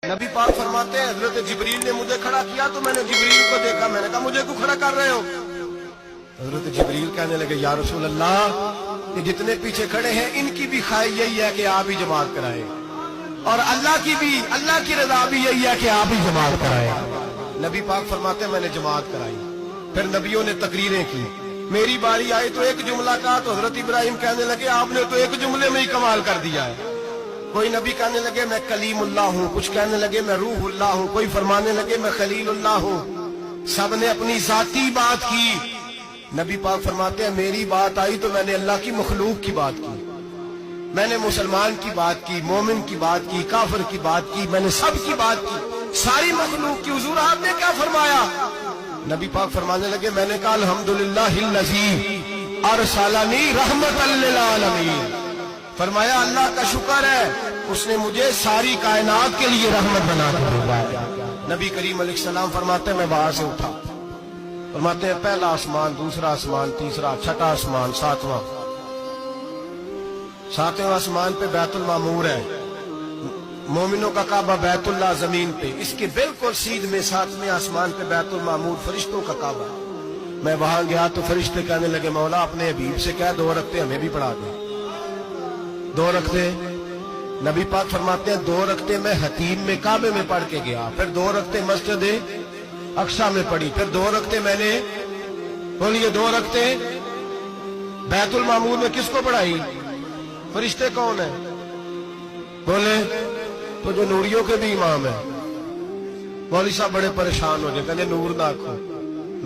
نبی پاک فرماتے ہیں حضرت جبریل نے مجھے کھڑا کیا تو میں نے جبریل کو دیکھا، میں نے کہا مجھے کیوں کھڑا کر رہے ہو؟ حضرت جبریل کہنے لگے یا رسول اللہ کہ جتنے پیچھے کھڑے ہیں ان کی بھی خواہش یہی ہے کہ آپ ہی جماعت کرائیں، اور اللہ کی رضا بھی یہی ہے کہ آپ ہی جماعت کرائیں۔ نبی پاک فرماتے ہیں میں نے جماعت کرائی، پھر نبیوں نے تقریریں کی، میری باری آئی تو ایک جملہ کہا تو حضرت ابراہیم کہنے لگے آپ نے تو ایک جملے میں ہی کمال کر دیا ہے۔ کوئی نبی کہنے لگے میں کلیم اللہ ہوں، کچھ کہنے لگے میں روح اللہ ہوں، کوئی فرمانے لگے میں خلیل اللہ ہوں، سب نے اپنی ذاتی بات کی۔ نبی پاک فرماتے ہیں میری بات آئی تو میں نے اللہ کی مخلوق کی بات کی، میں نے مسلمان کی بات کی، مومن کی بات کی، کافر کی بات کی، میں نے سب کی بات کی، ساری مخلوق کی۔ حضور آپ نے کیا فرمایا؟ نبی پاک فرمانے لگے میں نے کہا الحمدللہ الذی ارسلنی رحمۃ للعالمین، فرمایا اللہ کا شکر ہے اس نے مجھے ساری کائنات کے لیے رحمت بنا کر بھیجا۔ نبی کریم علیہ السلام فرماتے ہیں میں وہاں سے اٹھا، فرماتے ہیں پہلا آسمان، دوسرا آسمان، تیسرا، چھٹا آسمان، ساتواں آسمان پہ بیت المعمور ہے، مومنوں کا کعبہ بیت اللہ زمین پہ، اس کے بالکل سیدھ میں ساتویں آسمان پہ بیت المعمور فرشتوں کا کعبہ۔ میں وہاں گیا تو فرشتے کہنے لگے مولا اپنے حبیب سے کہہ 2 رکعتیں ہمیں بھی پڑھا دیں۔ 2 رکعتیں نبی پاک فرماتے ہیں 2 رکعتیں میں حتیم میں کعبے میں پڑھ کے گیا، پھر 2 رکعتیں مسجد اقصی میں پڑھی، پھر 2 رکعتیں میں نے بولیے 2 رکعتیں بیت المعمور میں کس کو پڑھائی؟ فرشتے کون ہیں؟ بولے تو جو نوریوں کے بھی امام ہیں۔ مولوی صاحب بڑے پریشان ہو جائے، کہنے نور نہ آکھو۔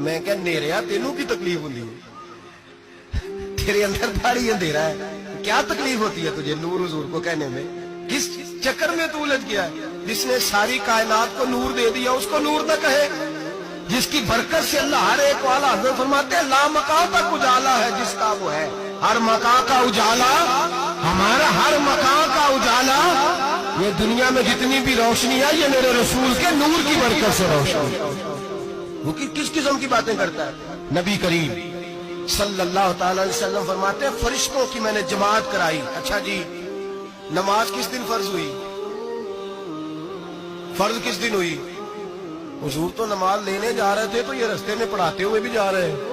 میں کہ نیریا تینوں کی تکلیف ہوتی ہے، تیرے اندر داڑھی اندھیرا ہے، کیا تکلیف ہوتی ہے تجھے نور حضور کو کہنے میں؟ کس چکر میں تو الجھ گیا ہے؟ جس نے ساری کائنات کو نور دے دیا اس کو نور نہ کہے، جس کی برکت سے اللہ ہر ایک والا حضرت فرماتے ہیں لا مکان تک اجالا ہے جس کا وہ ہے، ہر مکان کا اجالا ہمارا، ہر مکان کا اجالا، یہ دنیا میں جتنی بھی روشنی ہے یہ میرے رسول کے نور کی برکت سے روشنی۔ وہ کس قسم کی باتیں کرتا ہے؟ نبی کریم صلی اللہ تعالی علیہ وسلم فرماتے ہیں فرشتوں کی میں نے جماعت کرائی۔ اچھا جی نماز کس دن فرض ہوئی؟ فرض کس دن ہوئی؟ حضور تو نماز لینے جا رہے تھے تو یہ رستے میں پڑھاتے ہوئے بھی جا رہے ہیں۔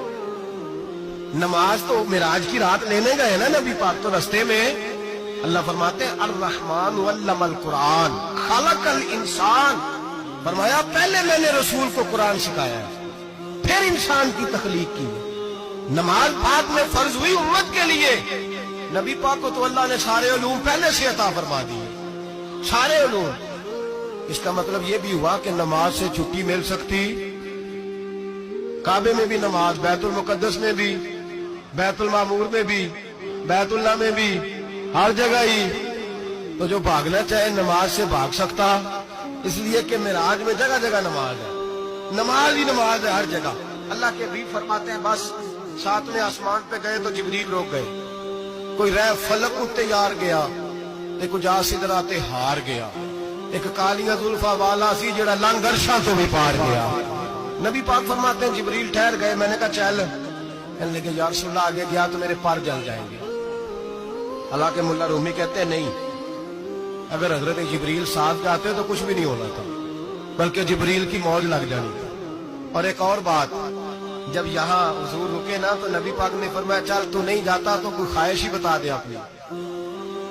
نماز تو معراج کی رات لینے گئے نا نبی پاک، تو رستے میں اللہ فرماتے ہیں الرحمن علم القرآن خلق الانسان، فرمایا پہلے میں نے رسول کو قرآن سکھایا ہے پھر انسان کی تخلیق کی۔ نماز بعد میں فرض ہوئی امت کے لیے، نبی پاک کو تو اللہ نے سارے علوم پہلے سے عطا فرما دیے، سارے علوم۔ اس کا مطلب یہ بھی ہوا کہ نماز سے چھٹی مل سکتی، کعبے میں بھی نماز، بیت المقدس میں بھی، بیت المعمور میں بھی، بیت اللہ میں بھی، ہر جگہ ہی۔ تو جو بھاگنا چاہے نماز سے بھاگ سکتا، اس لیے کہ معراج میں جگہ جگہ نماز ہے، نماز ہی نماز ہے ہر جگہ۔ اللہ کے حبیب فرماتے ہیں بس 7ویں آسمان پہ گئے تو جبریل روک گئے، کوئی رہ فلک اتے یار گیا، ایک جا سدراتے ہار گیا، ایک کالیاں زلفا والا سی جڑا لنگ عرشاں تو بھی پار گیا۔ نبی پاک فرماتے ہیں جبریل ٹھہر گئے، میں نے کہا چل، کہنے لگے یا رسول اللہ آگے گیا تو میرے پر جل جائیں گے۔ حالانکہ ملا رومی کہتے ہیں نہیں، اگر حضرت جبریل ساتھ جاتے تو کچھ بھی نہیں ہونا تھا، بلکہ جبریل کی موج لگ جانی تھی۔ اور ایک اور بات، جب یہاں حضور رکے نا تو نبی پاک نے فرمایا چل تو نہیں جاتا تو کوئی خواہش ہی بتا دے اپنی۔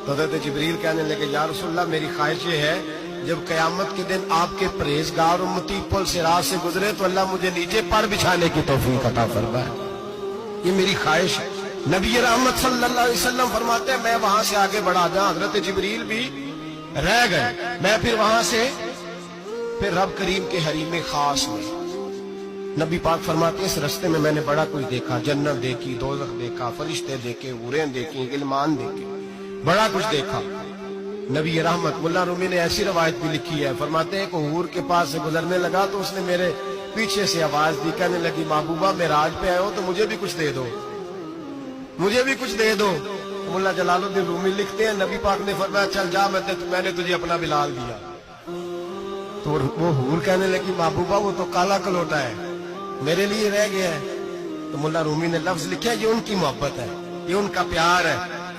تو حضرت جبریل کہنے لگے یا رسول اللہ میری خواہش یہ ہے جب قیامت کے دن آپ کے پرہیزگار امتی پل صراط سے گزرے تو اللہ مجھے نیچے پر بچھانے کی توفیق عطا فرمائے، یہ میری خواہش ہے۔ نبی رحمت صلی اللہ علیہ وسلم فرماتے ہیں میں وہاں سے آگے بڑھا جاؤں، حضرت جبریل بھی رہ گئے، میں پھر وہاں سے پھر رب کریم کے حریم خاص میں۔ نبی پاک فرماتے ہیں اس رستے میں نے بڑا کچھ دیکھا، جنت دیکھی، دوزخ دیکھا، فرشتے دیکھے، حوریں دیکھی، غلمان دیکھے، بڑا کچھ دیکھا۔ نبی رحمت ملا رومی نے ایسی روایت بھی لکھی ہے، فرماتے ہیں کہ حور کے پاس سے گزرنے لگا تو اس نے میرے پیچھے سے آواز دی، کہنے لگی محبوبہ معراج پہ آئے ہو تو مجھے بھی کچھ دے دو، مجھے بھی کچھ دے دو۔ ملا جلال الدین رومی لکھتے ہیں نبی پاک نے فرمایا چل جا میں نے تجھے اپنا بلال دیا۔ تو وہ حور کہنے لگی محبوبہ وہ تو کالا کلوٹا ہے، میرے لیے رہ گیا ہے۔ تو ملا رومی نے لفظ لکھا یہ ان کی محبت ہے، یہ ان کا پیار ہے۔